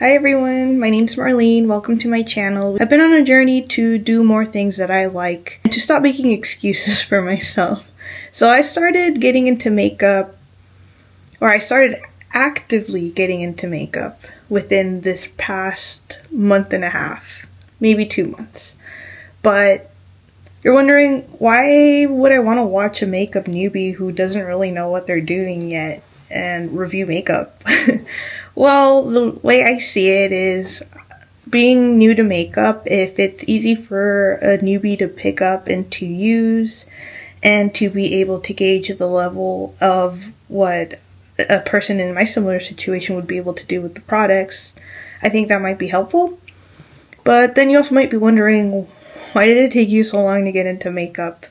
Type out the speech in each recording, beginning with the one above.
Hi everyone, my name's Marlene. Welcome to my channel. I've been on a journey to do more things that I like and to stop making excuses for myself. So I started getting into makeup, or I started actively getting into makeup within this past month and a half, maybe 2 months. But you're wondering, why would I want to watch a makeup newbie who doesn't really know what they're doing yet and review makeup? Well, the way I see it is, being new to makeup, if it's easy for a newbie to pick up and to use and to be able to gauge the level of what a person in my similar situation would be able to do with the products, I think that might be helpful. But then you also might be wondering, why did it take you so long to get into makeup?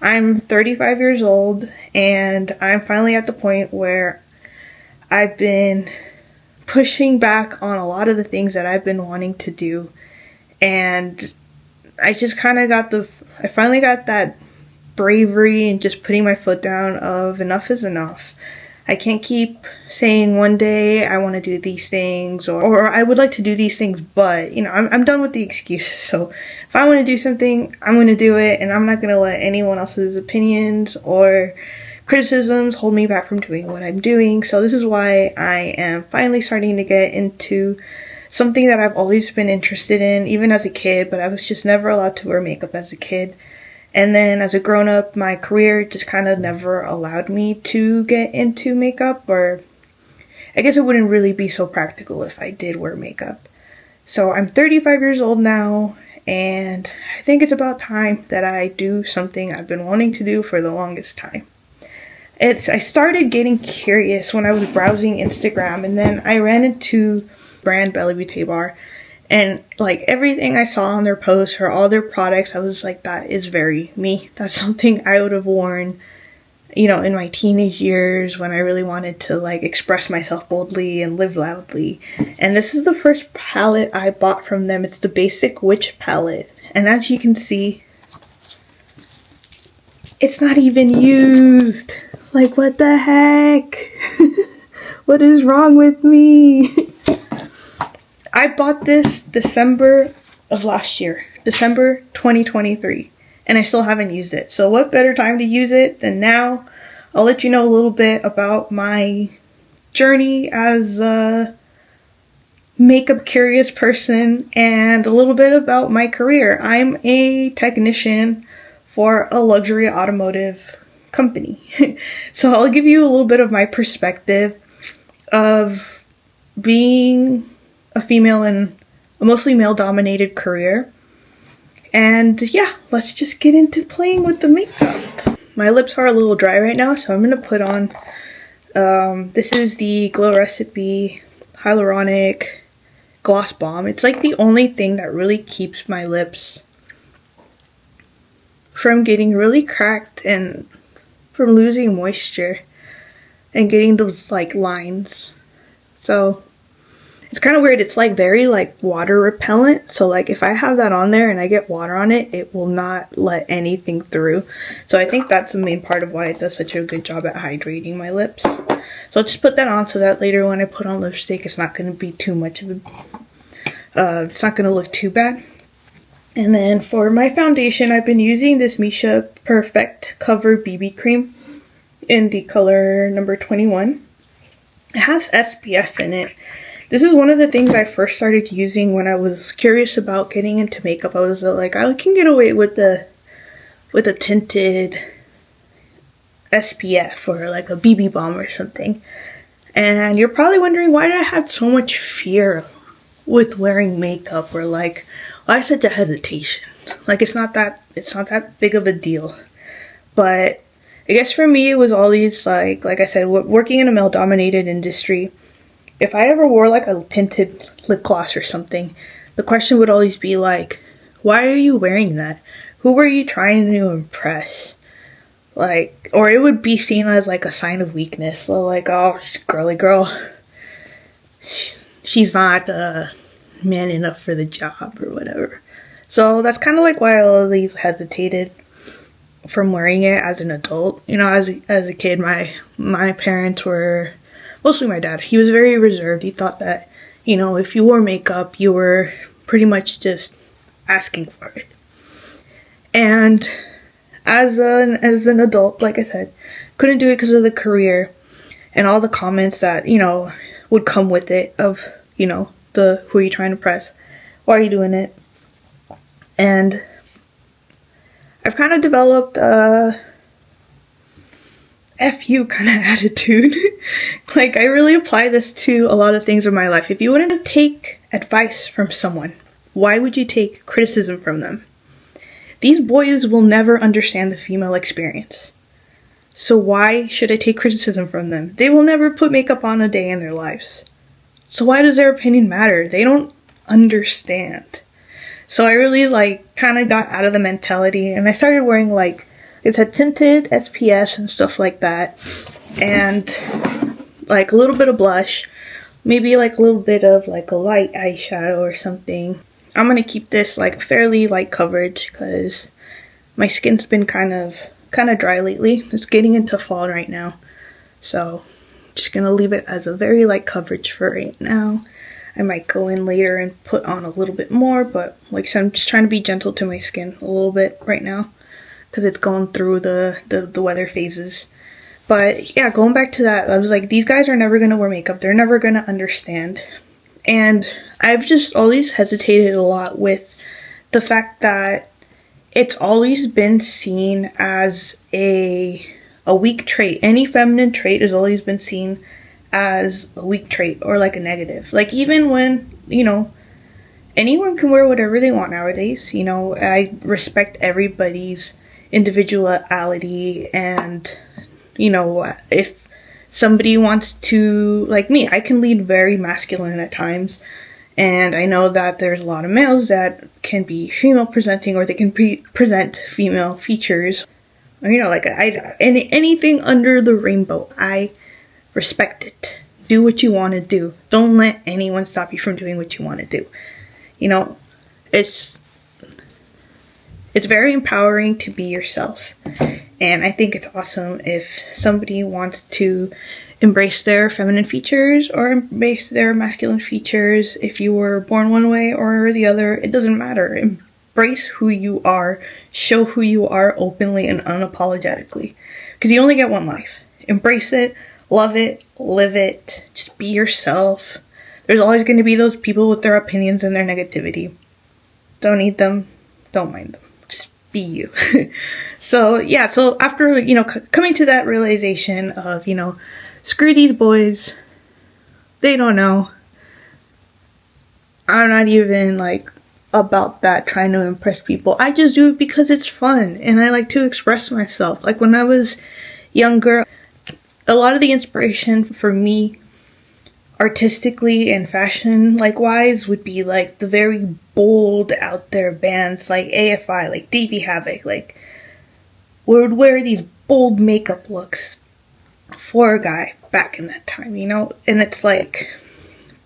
I'm 35 years old and I'm finally at the point where I've been pushing back on a lot of the things that I've been wanting to do, and I just kind of I finally got that bravery and just putting my foot down of enough is enough. I can't keep saying one day I want to do these things or I would like to do these things, but I'm done with the excuses. So if I want to do something, I'm going to do it, and I'm not going to let anyone else's opinions or criticisms hold me back from doing what I'm doing. So this is why I am finally starting to get into something that I've always been interested in, even as a kid, but I was just never allowed to wear makeup as a kid. And then as a grown-up, my career just kind of never allowed me to get into makeup, or I guess it wouldn't really be so practical if I did wear makeup. So I'm 35 years old now, and I think it's about time that I do something I've been wanting to do for the longest time. I started getting curious when I was browsing Instagram, and then I ran into brand Bella Beauté Bar, and like everything I saw on their posts or all their products, I was like, that is very me. That's something I would have worn, in my teenage years when I really wanted to like express myself boldly and live loudly. And this is the first palette I bought from them. It's the Basic Witch palette, and as you can see, it's not even used. Like, what the heck? What is wrong with me? I bought this December of last year, December 2023, and I still haven't used it. So what better time to use it than now? I'll let you know a little bit about my journey as a makeup curious person and a little bit about my career. I'm a technician for a luxury automotive company. So I'll give you a little bit of my perspective of being a female in a mostly male-dominated career. And yeah, let's just get into playing with the makeup. My lips are a little dry right now, so I'm going to put on, this is the Glow Recipe Hyaluronic Gloss Balm. It's like the only thing that really keeps my lips from getting really cracked and from losing moisture and getting those like lines. So it's kind of weird. It's like very like water repellent. So like if I have that on there and I get water on it, it will not let anything through. So I think that's the main part of why it does such a good job at hydrating my lips. So I'll just put that on so that later when I put on lipstick, it's not going to be too much of a, it's not going to look too bad. And then for my foundation, I've been using this Misha Perfect Cover BB Cream in the color number 21. It has SPF in it. This is one of the things I first started using when I was curious about getting into makeup. I was like, I can get away with a tinted SPF or like a BB balm or something. And you're probably wondering why I had so much fear with wearing makeup, or like, why such a hesitation? Like, it's not that big of a deal. But I guess for me, it was always like I said, working in a male-dominated industry, if I ever wore like a tinted lip gloss or something, the question would always be like, why are you wearing that? Who were you trying to impress? Like, or it would be seen as like a sign of weakness. So like, oh, girly girl, she's not man enough for the job or whatever. So that's kind of like why I always hesitated from wearing it as an adult. As a kid, my parents were, mostly my dad, he was very reserved. He thought that you know, if you wore makeup, you were pretty much just asking for it. And as an adult, like I said, couldn't do it because of the career and all the comments that, you know, would come with it of, you know, the who are you trying to impress? Why are you doing it? And I've kind of developed a F you kind of attitude. Like, I really apply this to a lot of things in my life. If you wouldn't take advice from someone, why would you take criticism from them? These boys will never understand the female experience. So why should I take criticism from them? They will never put makeup on a day in their lives. So why does their opinion matter? They don't understand. So I really like kind of got out of the mentality, and I started wearing like, it's a tinted SPF and stuff like that, and like a little bit of blush, maybe like a little bit of like a light eyeshadow or something. I'm gonna keep this like fairly light coverage because my skin's been kind of dry lately. It's getting into fall right now, so just gonna leave it as a very light coverage for right now. I might go in later and put on a little bit more, but like I said, I'm just trying to be gentle to my skin a little bit right now because it's going through the weather phases. But yeah, going back to that, I was like, these guys are never gonna wear makeup. They're never gonna understand. And I've just always hesitated a lot with the fact that it's always been seen as a weak trait. Any feminine trait has always been seen as a weak trait or like a negative. Like, even when, you know, anyone can wear whatever they want nowadays. You know, I respect everybody's individuality, and, you know, if somebody wants to, like me, I can lead very masculine at times, and I know that there's a lot of males that can be female presenting, or they can present female features, or, you know, like anything under the rainbow. I respect it. Do what you want to do. Don't let anyone stop you from doing what you want to do. You know, it's very empowering to be yourself. And I think it's awesome if somebody wants to embrace their feminine features or embrace their masculine features. If you were born one way or the other, it doesn't matter. Embrace who you are. Show who you are openly and unapologetically. Because you only get one life. Embrace it. Love it, live it, just be yourself. There's always going to be those people with their opinions and their negativity. Don't need them, don't mind them. Just be you. So yeah, so after, you know, coming to that realization of, you know, screw these boys, they don't know. I'm not even like about that trying to impress people. I just do it because it's fun and I like to express myself. Like, when I was younger, a lot of the inspiration for me artistically and fashion wise would be like the very bold out there bands like AFI, like Davey Havoc, like would wear these bold makeup looks for a guy back in that time, you know? And it's like,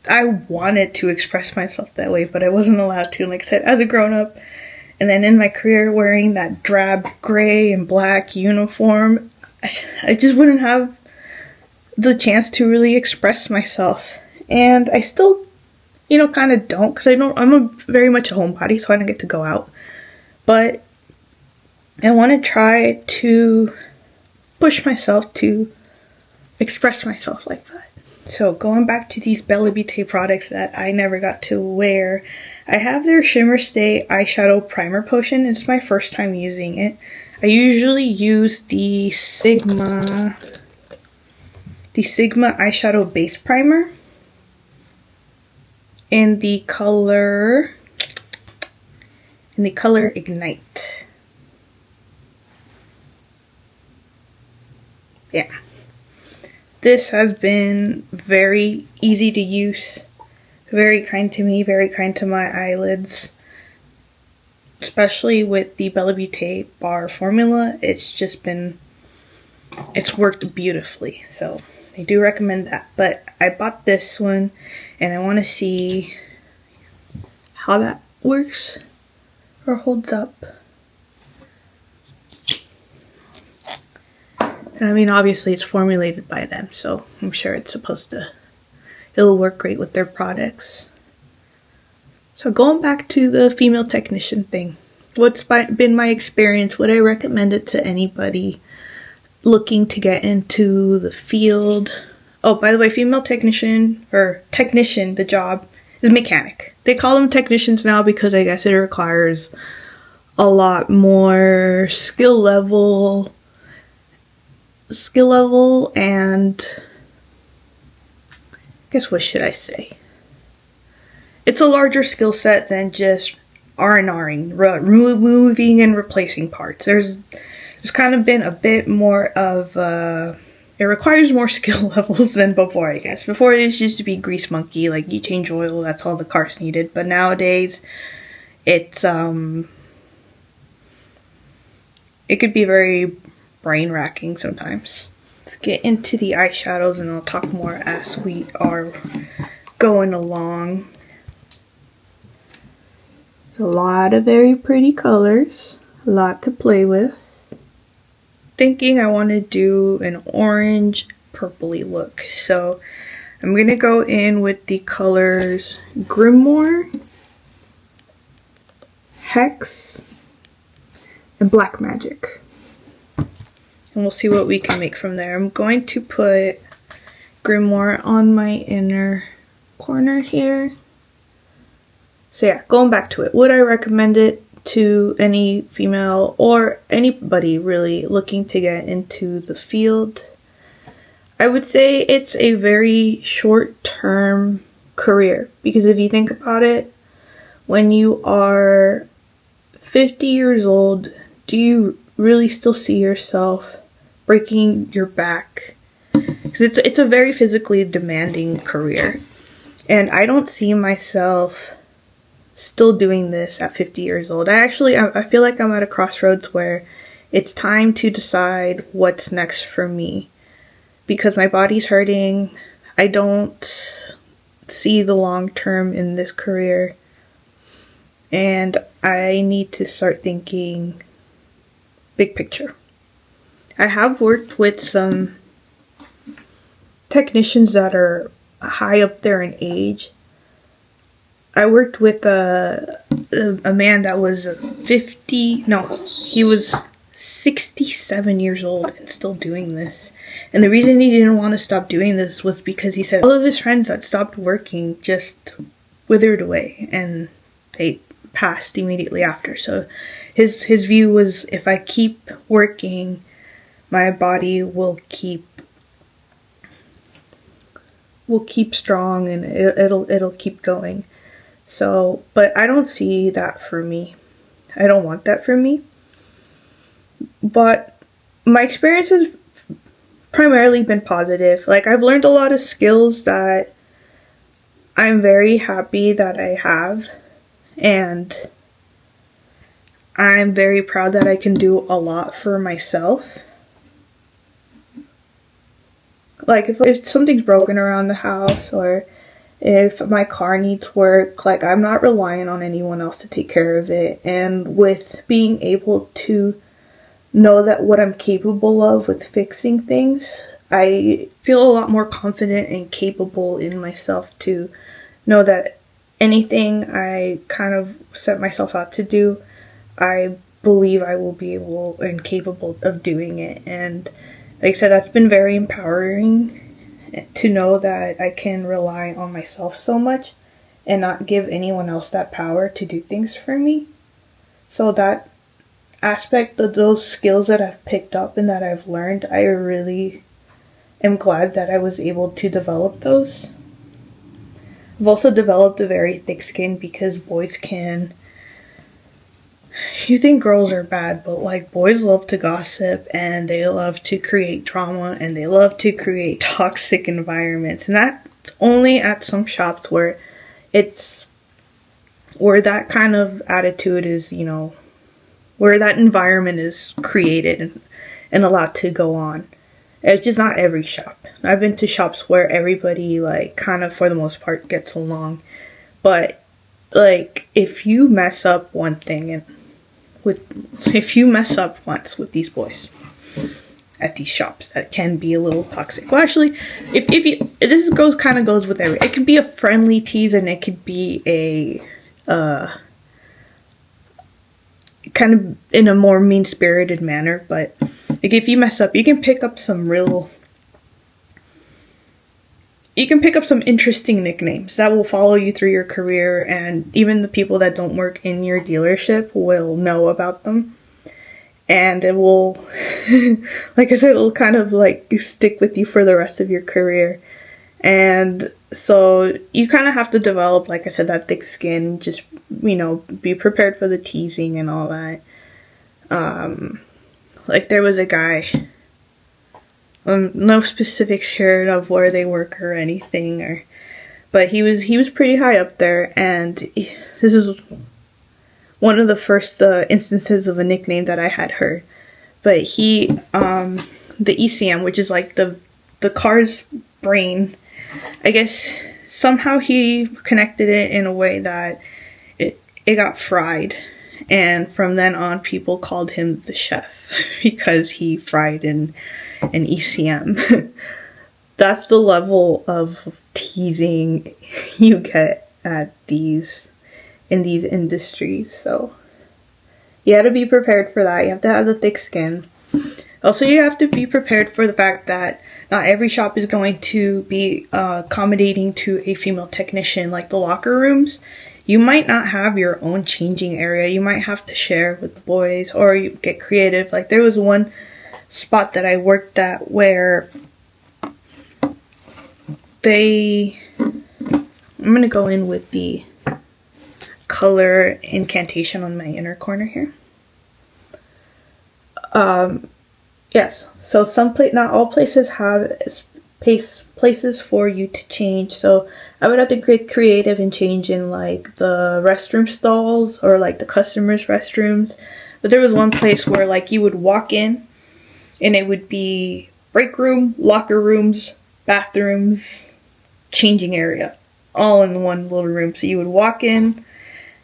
I wanted to express myself that way, but I wasn't allowed to. Like I said, as a grown-up, and then in my career wearing that drab gray and black uniform, I just wouldn't have the chance to really express myself. And I still, you know, kind of don't, because I'm very much a homebody, so I don't get to go out. But I want to try to push myself to express myself like that. So going back to these Bella Beauté products that I never got to wear, I have their Shimmer Stay eyeshadow primer potion. It's my first time using it. I usually use the Sigma eyeshadow base primer in the color Ignite. Yeah. This has been very easy to use, very kind to me, very kind to my eyelids. Especially with the Bella Beauté bar formula, it's worked beautifully. So I do recommend that. But I bought this one and I want to see how that works or holds up. And I mean, obviously it's formulated by them, so I'm sure it's supposed to it'll work great with their products. So going back to the female technician thing, what's been my experience? Would I recommend it to anybody looking to get into the field? Oh, by the way, female technician, the job is mechanic. They call them technicians now because I guess it requires a lot more skill level, and I guess what should I say? It's a larger skill set than just R&Ring, removing and replacing parts. There's kind of been a bit more of it requires more skill levels than before, I guess. Before it used to be grease monkey, like you change oil, that's all the cars needed. But nowadays, it's it could be very brain racking sometimes. Let's get into the eyeshadows and I'll talk more as we are going along. It's a lot of very pretty colors, a lot to play with. Thinking I want to do an orange purpley look, so I'm gonna go in with the colors Grimoire, Hex, and Black Magic, and we'll see what we can make from there. I'm going to put Grimoire on my inner corner here. So yeah, going back to it, would I recommend it to any female or anybody really looking to get into the field? I would say it's a very short-term career, because if you think about it, when you are 50 years old, do you really still see yourself breaking your back? Because it's a very physically demanding career, and I don't see myself still doing this at 50 years old. I feel like I'm at a crossroads where it's time to decide what's next for me, because my body's hurting. I don't see the long term in this career, and I need to start thinking big picture. I have worked with some technicians that are high up there in age. I worked with a man that was he was 67 years old and still doing this. And the reason he didn't want to stop doing this was because he said all of his friends that stopped working just withered away and they passed immediately after. So his view was, if I keep working, my body will keep strong and it'll keep going. So, but I don't see that for me. I don't want that for me. But my experience has primarily been positive. Like, I've learned a lot of skills that I'm very happy that I have. And I'm very proud that I can do a lot for myself. Like, if something's broken around the house, or if my car needs work, like, I'm not relying on anyone else to take care of it. And with being able to know that what I'm capable of with fixing things, I feel a lot more confident and capable in myself to know that anything I kind of set myself out to do, I believe I will be able and capable of doing it. And like I said, that's been very empowering to know that I can rely on myself so much and not give anyone else that power to do things for me. So that aspect of those skills that I've picked up and that I've learned, I really am glad that I was able to develop those. I've also developed a very thick skin because boys can... You think girls are bad, but like, boys love to gossip and they love to create drama and they love to create toxic environments. And that's only at some shops where that kind of attitude is, you know, where that environment is created and allowed to go on. It's just not every shop. I've been to shops where everybody, like, kind of for the most part gets along. But like, if you mess up one thing if you mess up once with these boys, at these shops that can be a little toxic. Well, actually, if you, this goes kind of goes with every. It could be a friendly tease, and it could be a kind of in a more mean-spirited manner. But like, if you mess up, you can pick up some real. You can pick up some interesting nicknames that will follow you through your career, and even the people that don't work in your dealership will know about them. And it will, like I said, it'll kind of like stick with you for the rest of your career. And so you kind of have to develop, like I said, that thick skin. Just, you know, be prepared for the teasing and all that. Like there was a guy, no specifics here of where they work or anything, but he was pretty high up there, and this is one of the first instances of a nickname that I had heard. But he, the ECM, which is like the car's brain, I guess somehow he connected it in a way that it got fried. And from then on, people called him the chef because he fried an ECM. That's the level of teasing you get at in these industries. So you have to be prepared for that. You have to have the thick skin. Also, you have to be prepared for the fact that not every shop is going to be accommodating to a female technician. Like the locker rooms, you might not have your own changing area. You might have to share with the boys, or you get creative. Like there was one spot that I worked at where I'm gonna go in with the color incantation on my inner corner here. Yes, so not all places have places for you to change. So I would have to get creative and change in like the restroom stalls or like the customers' restrooms. But there was one place where like you would walk in and it would be break room, locker rooms, bathrooms, changing area, all in one little room. So you would walk in,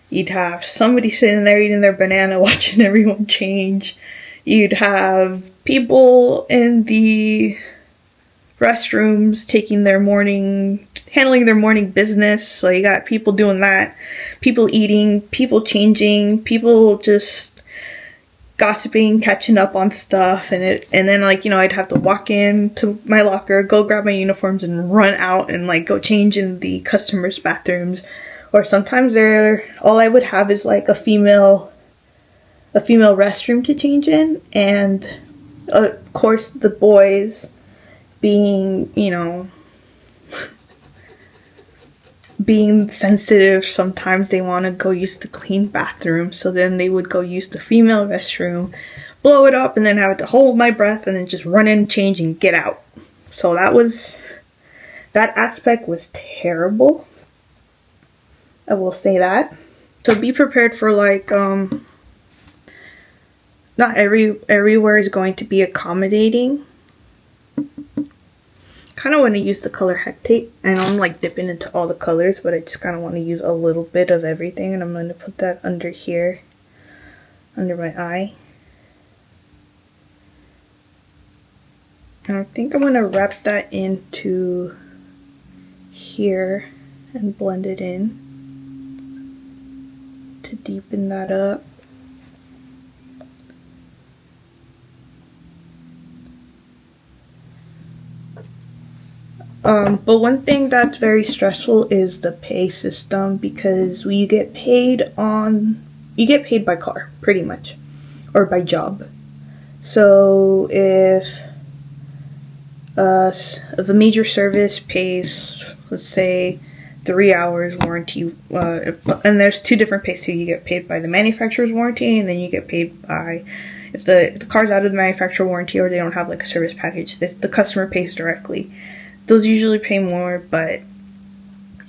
you'd have somebody sitting there eating their banana watching everyone change. You'd have people in the restrooms handling their morning business. So you got people doing that, people eating, people changing, people just gossiping, catching up on stuff. And then like, you know, I'd have to walk in to my locker, go grab my uniforms and run out and like go change in the customers' bathrooms. Or sometimes all I would have is like a female restroom to change in, and of course the boys being, you know, being sensitive, sometimes they want to go use the clean bathroom, so then they would go use the female restroom, blow it up, and then have to hold my breath and then just run in, change, and get out. So that aspect was terrible, I will say that. So be prepared for like not everywhere is going to be accommodating. Kind of want to use the color hectate. I know I'm like dipping into all the colors, but I just kind of want to use a little bit of everything, and I'm going to put that under here, under my eye. And I think I'm going to wrap that into here and blend it in to deepen that up. But one thing that's very stressful is the pay system, because you get paid by car, pretty much, or by job. So if a major service pays, let's say, 3 hours warranty, and there's two different pays too. You get paid by the manufacturer's warranty, and then you get paid by, if the car's out of the manufacturer warranty or they don't have like a service package, the customer pays directly. Those usually pay more, but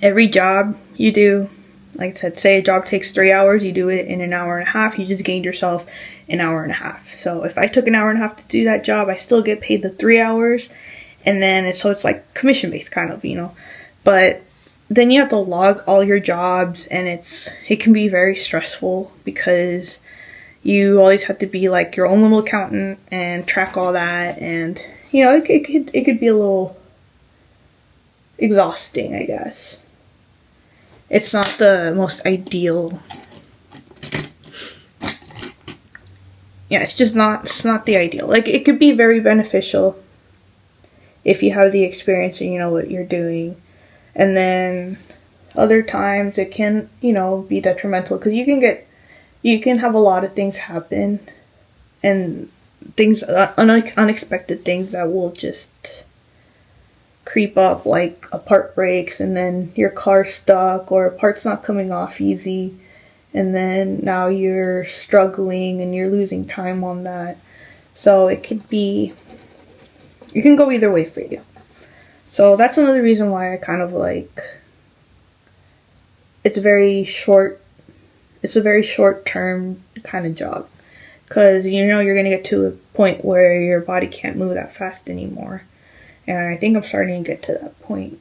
every job you do, like I said, say a job takes 3 hours, you do it in an hour and a half, you just gained yourself an hour and a half. So if I took an hour and a half to do that job, I still get paid the 3 hours, and then it's like commission based kind of, you know. But then you have to log all your jobs, and it can be very stressful because you always have to be like your own little accountant and track all that, and you know, it could be a little exhausting, I guess. It's not the most ideal. Yeah, it's not the ideal. Like, it could be very beneficial if you have the experience and you know what you're doing. And then other times it can, you know, be detrimental because you can have a lot of things happen, and things, unexpected things that will just creep up, like a part breaks and then your car's stuck, or a part's not coming off easy, and then now you're struggling and you're losing time on that. So it can go either way for you. So that's another reason why I kind of like, it's a very short term kind of job, because you know you're going to get to a point where your body can't move that fast anymore, and I think I'm starting to get to that point.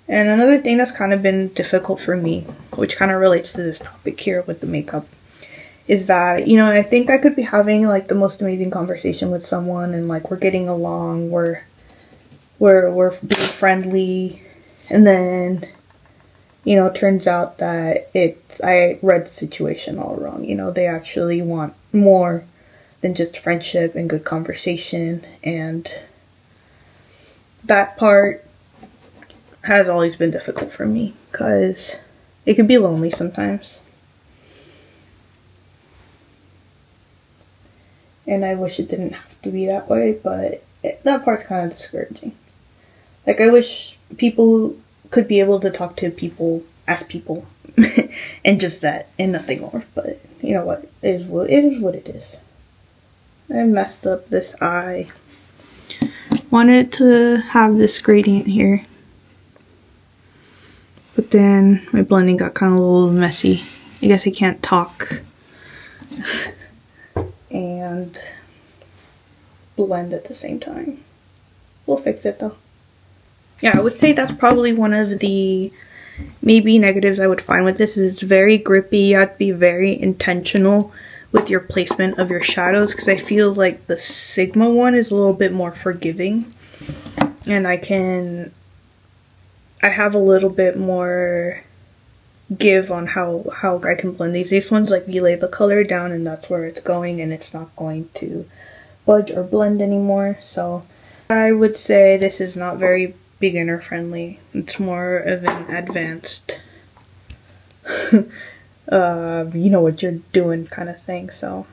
And another thing that's kind of been difficult for me, which kind of relates to this topic here with the makeup, is that, you know, I think I could be having like the most amazing conversation with someone, and like we're getting along, we're being friendly, and then, you know, it turns out that I read the situation all wrong. You know, they actually want more than just friendship and good conversation, and that part has always been difficult for me because it can be lonely sometimes. And I wish it didn't have to be that way, but that part's kind of discouraging. Like, I wish people could be able to talk to people as people and just that and nothing more. But you know what? It is what it is. I messed up this eye. Wanted to have this gradient here, but then my blending got kind of a little messy. I guess I can't talk and blend at the same time. We'll fix it though. Yeah, I would say that's probably one of the maybe negatives I would find with this, is it's very grippy. You have to be very intentional with your placement of your shadows, because I feel like the Sigma one is a little bit more forgiving, and I have a little bit more give on how I can blend these. These ones, like, you lay the color down and that's where it's going, and it's not going to budge or blend anymore. So I would say this is not very beginner friendly. It's more of an advanced you know what you're doing kind of thing. So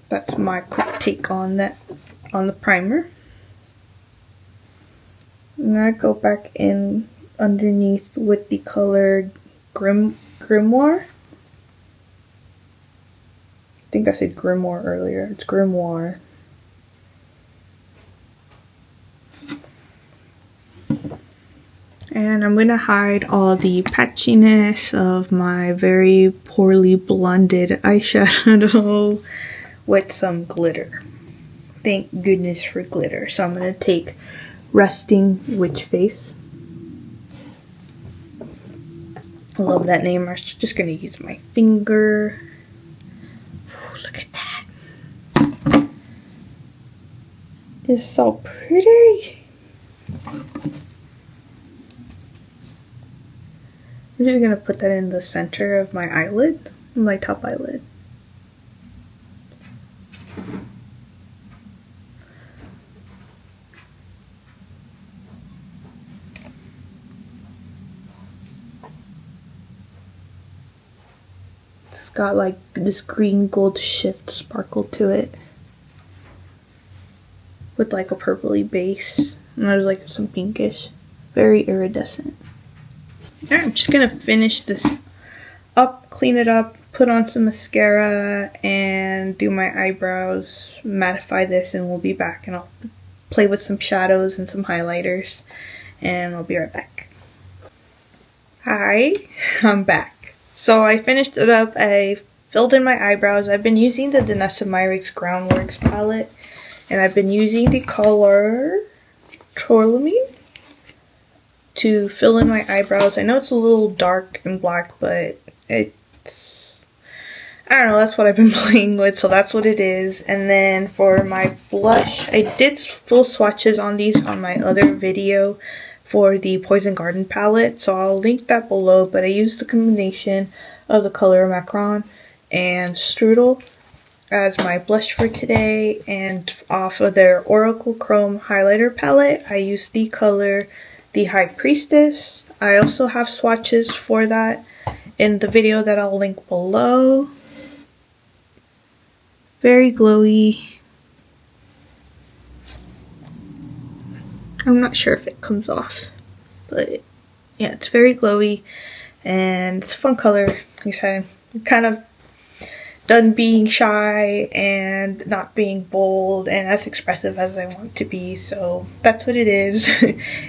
that's my quick take on that, on the primer. And I go back in underneath with the color Grimoire. I think I said Grimoire earlier. It's Grimoire. And I'm going to hide all the patchiness of my very poorly blended eyeshadow with some glitter. Thank goodness for glitter. So I'm going to take Resting Witch Face. I love that name. I'm just going to use my finger. Ooh, look at that. It's so pretty. I'm just going to put that in the center of my eyelid, my top eyelid. It's got like this green gold shift sparkle to it, with like a purpley base, and there's like some pinkish, very iridescent. Alright, I'm just gonna finish this up, clean it up, put on some mascara, and do my eyebrows, mattify this, and we'll be back, and I'll play with some shadows and some highlighters, and I'll be right back. Hi, I'm back. So I finished it up. I filled in my eyebrows. I've been using the Danessa Myricks Groundworks palette, and I've been using the color Tourmaline to fill in my eyebrows. I know it's a little dark and black, but I don't know, that's what I've been playing with, so that's what it is. And then for my blush, I did full swatches on these on my other video for the Poison Garden palette, so I'll link that below, but I used the combination of the color Macron and Strudel as my blush for today, and off of their Oracle Chrome highlighter palette, I used the color The High Priestess. I also have swatches for that in the video that I'll link below. Very glowy. I'm not sure if it comes off, but yeah, it's very glowy and it's a fun color. Like I said, I'm kind of done being shy and not being bold and as expressive as I want to be, so that's what it is.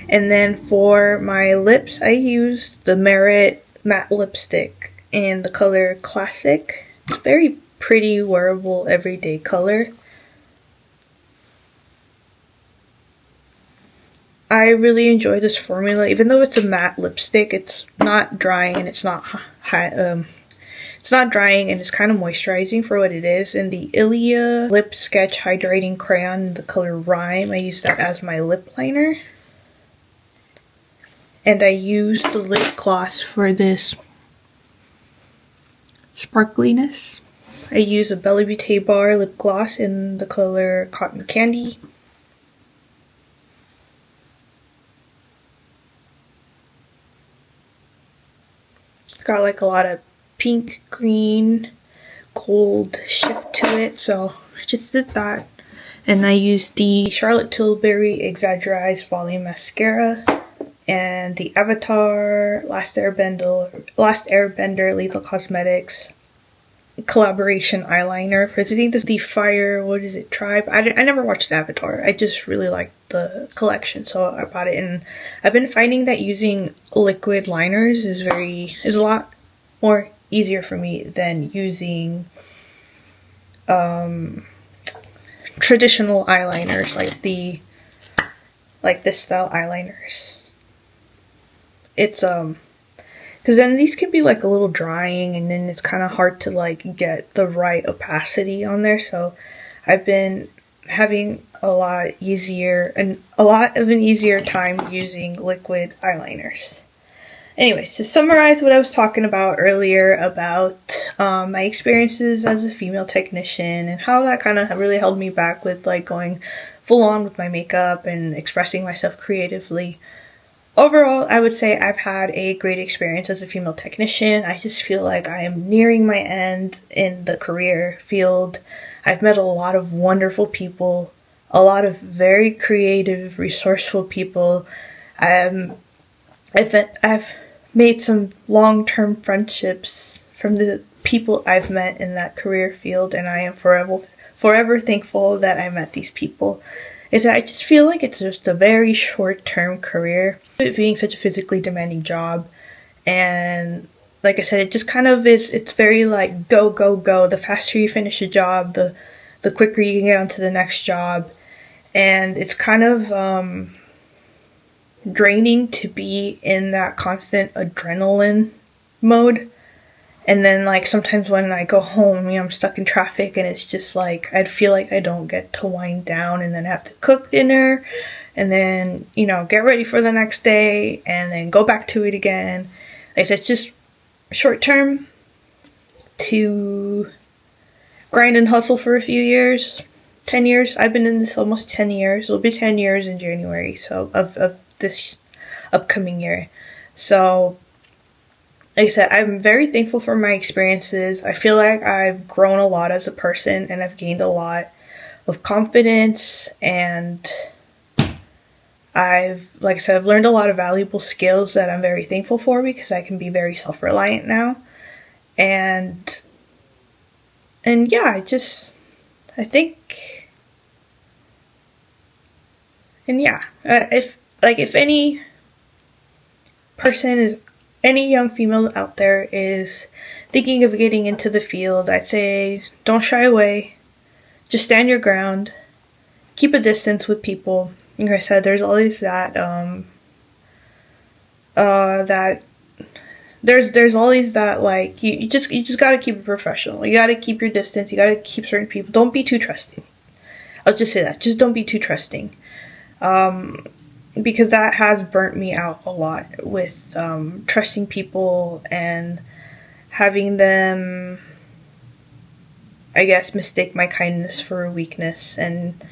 And then for my lips, I used the Merit matte lipstick in the color Classic. It's very pretty, wearable, everyday color. I really enjoy this formula. Even though it's a matte lipstick, it's not drying and it's not it's not drying and it's kind of moisturizing for what it is. In the Ilia Lip Sketch Hydrating Crayon in the color Rhyme, I use that as my lip liner. And I used the lip gloss for this sparkliness. I use a Bella Beauté Bar lip gloss in the color Cotton Candy. It's got like a lot of pink, green, gold shift to it, so I just did that. And I used the Charlotte Tilbury Exaggerized Volume Mascara and the Avatar Last Airbender Lethal Cosmetics collaboration eyeliner for, I think this is the Fire, what is it, Tribe? I never watched Avatar. I just really liked the collection, so I bought it. And I've been finding that using liquid liners is a lot more easier for me than using traditional eyeliners like this style eyeliners. It's because then these can be like a little drying, and then it's kind of hard to like get the right opacity on there. So I've been having a lot of an easier time using liquid eyeliners. Anyways, to summarize what I was talking about earlier about my experiences as a female technician and how that kind of really held me back with like going full on with my makeup and expressing myself creatively. Overall, I would say I've had a great experience as a female technician. I just feel like I am nearing my end in the career field. I've met a lot of wonderful people, a lot of very creative, resourceful people. I've made some long-term friendships from the people I've met in that career field, and I am forever thankful that I met these people. I just feel like it's just a very short-term career, it being such a physically demanding job. And like I said, it just kind of is, it's very like go, go, go. The faster you finish a job, the quicker you can get onto the next job. And it's kind of draining to be in that constant adrenaline mode. And then like sometimes when I go home, I'm stuck in traffic and it's just like I'd feel like I don't get to wind down and then have to cook dinner and then, get ready for the next day and then go back to it again. Like I said, it's just short term to grind and hustle for a few years. 10 years. I've been in this almost 10 years. It'll be 10 years in January, so of this upcoming year. So like I said, I'm very thankful for my experiences. I feel like I've grown a lot as a person and I've gained a lot of confidence, and I've learned a lot of valuable skills that I'm very thankful for because I can be very self-reliant now. And yeah, I think, and yeah, if any person is, any young female out there is thinking of getting into the field, I'd say don't shy away. Just stand your ground. Keep a distance with people. Like I said, there's always that there's always that, like, you just gotta keep it professional. You gotta keep your distance. You gotta keep certain people. Don't be too trusting. I'll just say that. Just don't be too trusting. Because that has burnt me out a lot with trusting people and having them, I guess, mistake my kindness for a weakness and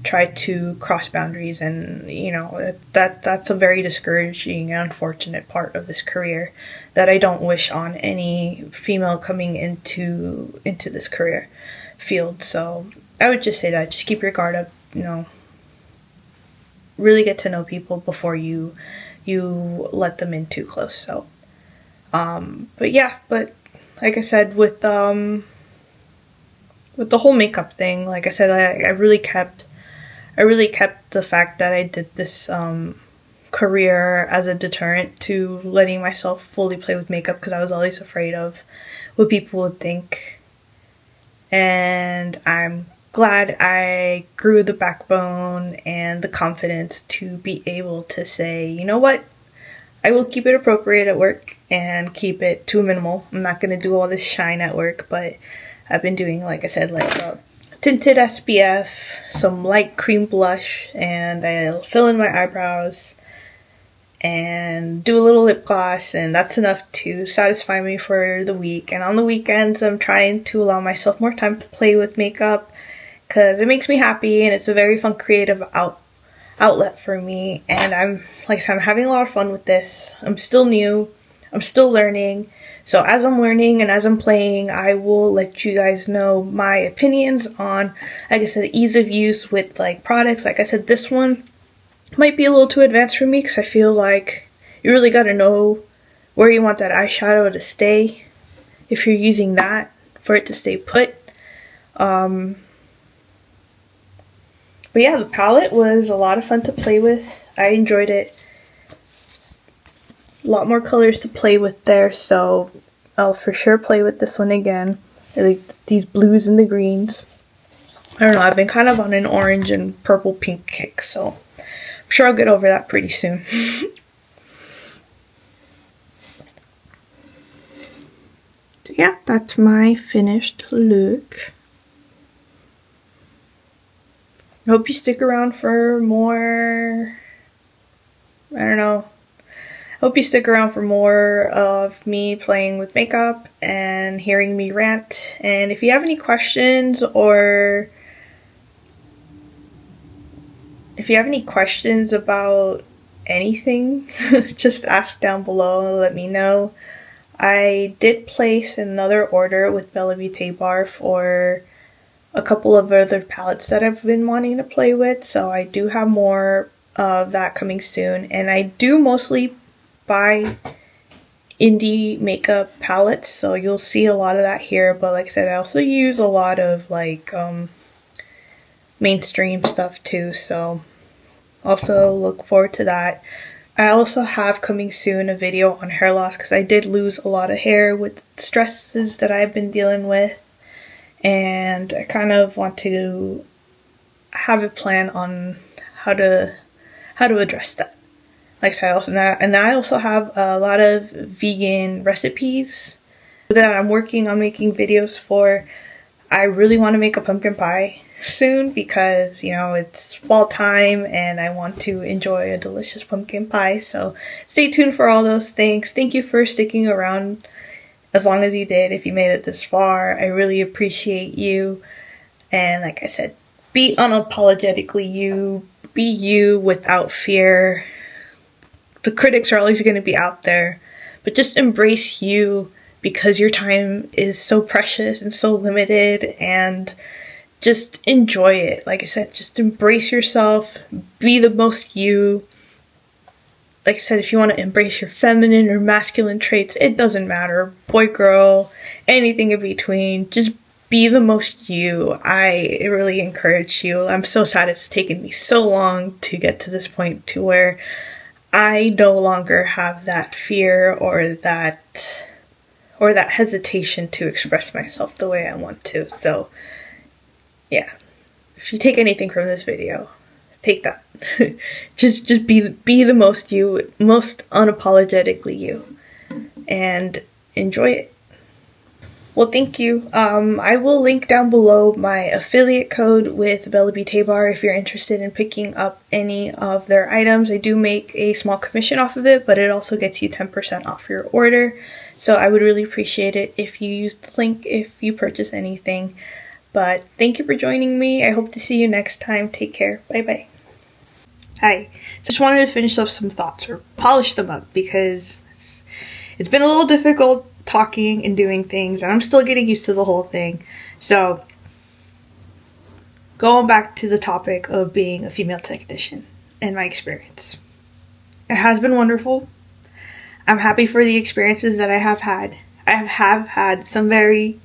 try to cross boundaries. And you know, that's a very discouraging and unfortunate part of this career that I don't wish on any female coming into this career field. So I would just say that, just keep your guard up, you know, really get to know people before you let them in too close. So but yeah, but like I said, with the whole makeup thing, like I said, I really kept the fact that I did this career as a deterrent to letting myself fully play with makeup, because I was always afraid of what people would think. And I'm glad I grew the backbone and the confidence to be able to say, you know what, I will keep it appropriate at work and keep it to a minimal. I'm not going to do all this shine at work, but I've been doing, like I said, like a tinted SPF, some light cream blush, and I'll fill in my eyebrows and do a little lip gloss, and that's enough to satisfy me for the week. And on the weekends, I'm trying to allow myself more time to play with makeup, because it makes me happy and it's a very fun creative outlet for me. And I'm, like I said, I'm having a lot of fun with this. I'm still new, I'm still learning. So as I'm learning and as I'm playing, I will let you guys know my opinions on, like I said, the ease of use with like products. Like I said, this one might be a little too advanced for me, because I feel like you really got to know where you want that eyeshadow to stay if you're using that, for it to stay put. But yeah, the palette was a lot of fun to play with. I enjoyed it. A lot more colors to play with there, so I'll for sure play with this one again. I like these blues and the greens. I don't know, I've been kind of on an orange and purple pink kick, so I'm sure I'll get over that pretty soon. So yeah, that's my finished look. I hope you stick around for more, I don't know. Hope you stick around for more of me playing with makeup and hearing me rant. And if you have any questions, or if you have any questions about anything, just ask down below and let me know. I did place another order with Bella Beauté Bar for a couple of other palettes that I've been wanting to play with, so I do have more of that coming soon. And I do mostly buy indie makeup palettes, so you'll see a lot of that here. But like I said, I also use a lot of like mainstream stuff too, so also look forward to that. I also have coming soon a video on hair loss, because I did lose a lot of hair with stresses that I've been dealing with, and I kind of want to have a plan on how to address that. Like I said, I also have a lot of vegan recipes that I'm working on making videos for. I really want to make a pumpkin pie soon, because, you know, it's fall time and I want to enjoy a delicious pumpkin pie. So stay tuned for all those things. Thank you for sticking around as long as you did. If you made it this far, I really appreciate you. And like I said, be unapologetically you. Be you without fear. The critics are always going to be out there, but just embrace you, because your time is so precious and so limited, and just enjoy it. Like I said, just embrace yourself, be the most you. Like I said, if you want to embrace your feminine or masculine traits, it doesn't matter. Boy, girl, anything in between, just be the most you. I really encourage you. I'm so sad it's taken me so long to get to this point, to where I no longer have that fear or that hesitation to express myself the way I want to. So yeah, if you take anything from this video, take that. just be the most you, most unapologetically you. and enjoy it. Well, thank you. I will link down below my affiliate code with Bella Beauté Bar if you're interested in picking up any of their items. I do make a small commission off of it, but it also gets you 10% off your order. So I would really appreciate it if you use the link if you purchase anything. But thank you for joining me. I hope to see you next time. Take care. Bye-bye. Hi. Just wanted to finish up some thoughts or polish them up because it's been a little difficult talking and doing things, and I'm still getting used to the whole thing. So, going back to the topic of being a female technician and my experience. It has been wonderful. I'm happy for the experiences that I have had. I have had some very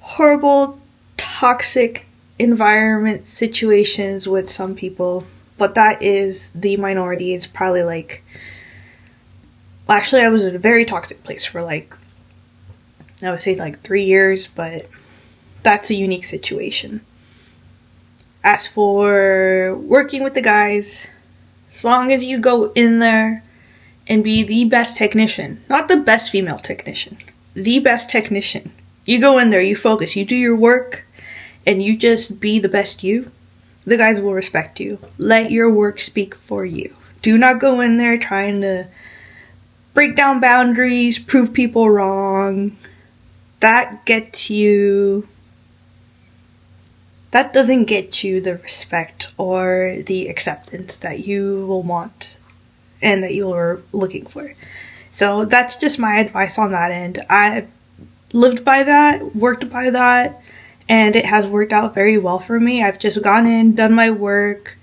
horrible, toxic environment situations with some people, but that is the minority. It's probably like, actually, I was in a very toxic place for I would say 3 years, but that's a unique situation. As for working with the guys, as long as you go in there and be the best technician, not the best female technician, the best technician. You go in there, you focus, you do your work, and you just be the best you, the guys will respect you. Let your work speak for you. Do not go in there trying to break down boundaries, prove people wrong. That doesn't get you the respect or the acceptance that you will want and that you are looking for. So that's just my advice on that end. I lived by that, worked by that, and it has worked out very well for me. I've just gone in, done my work,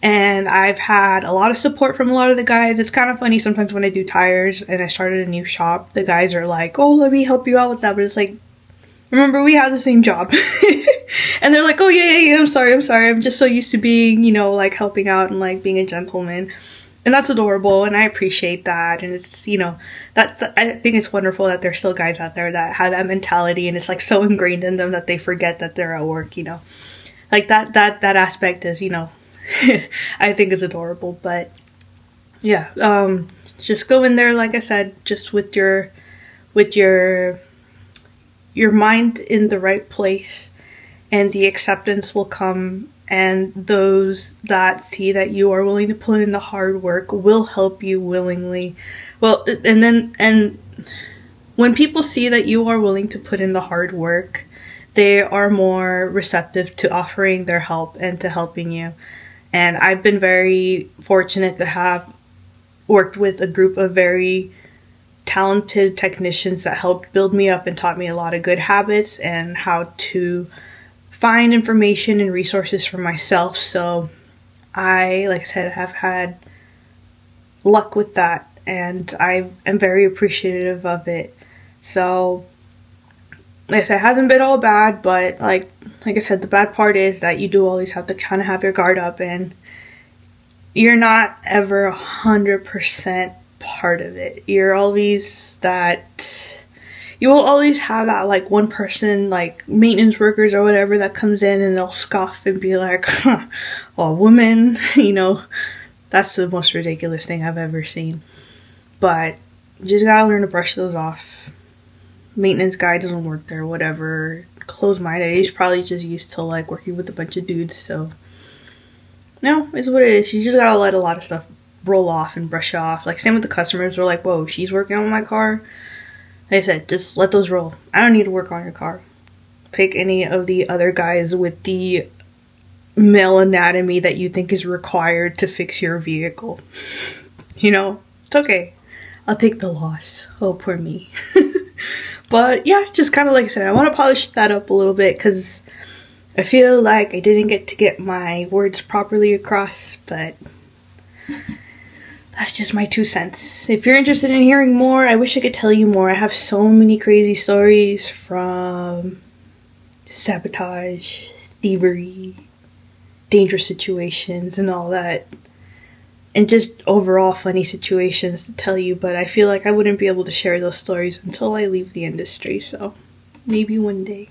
and I've had a lot of support from a lot of the guys. It's kind of funny sometimes when I do tires and I started a new shop, the guys are like, oh, let me help you out with that. But it's like, remember, we have the same job. And they're like, oh, yeah, I'm sorry. I'm just so used to being, helping out and being a gentleman. And that's adorable, and I appreciate that. And it's, I think it's wonderful that there's still guys out there that have that mentality, and it's so ingrained in them that they forget that they're at work, that aspect is, I think is adorable. But yeah, just go in there, like I said, just with your mind in the right place, and the acceptance will come, and those that see that you are willing to put in the hard work will help you willingly. Well, and when people see that you are willing to put in the hard work, they are more receptive to offering their help and to helping you. And I've been very fortunate to have worked with a group of very talented technicians that helped build me up and taught me a lot of good habits and how to find information and resources for myself. So I, like I said, have had luck with that, and I am very appreciative of it. So like I said, it hasn't been all bad, but like I said, the bad part is that you do always have to kind of have your guard up, and you're not ever 100% part of it. You will always have that one person, maintenance workers or whatever, that comes in and they'll scoff and be like, huh, well, woman, that's the most ridiculous thing I've ever seen. But you just gotta learn to brush those off. Maintenance guy doesn't work there, whatever. Close-minded. He's probably just used to working with a bunch of dudes, so no, it's what it is. You just gotta let a lot of stuff roll off and brush off. Same with the customers. We're like, whoa, she's working on my car. Like I said, just let those roll. I don't need to work on your car. Pick any of the other guys with the male anatomy that you think is required to fix your vehicle. It's okay. I'll take the loss. Oh, poor me. But yeah, just kind of like I said, I want to polish that up a little bit because I feel like I didn't get my words properly across, but that's just my 2 cents. If you're interested in hearing more, I wish I could tell you more. I have so many crazy stories, from sabotage, thievery, dangerous situations, and all that. And just overall funny situations to tell you, but I feel like I wouldn't be able to share those stories until I leave the industry, so maybe one day.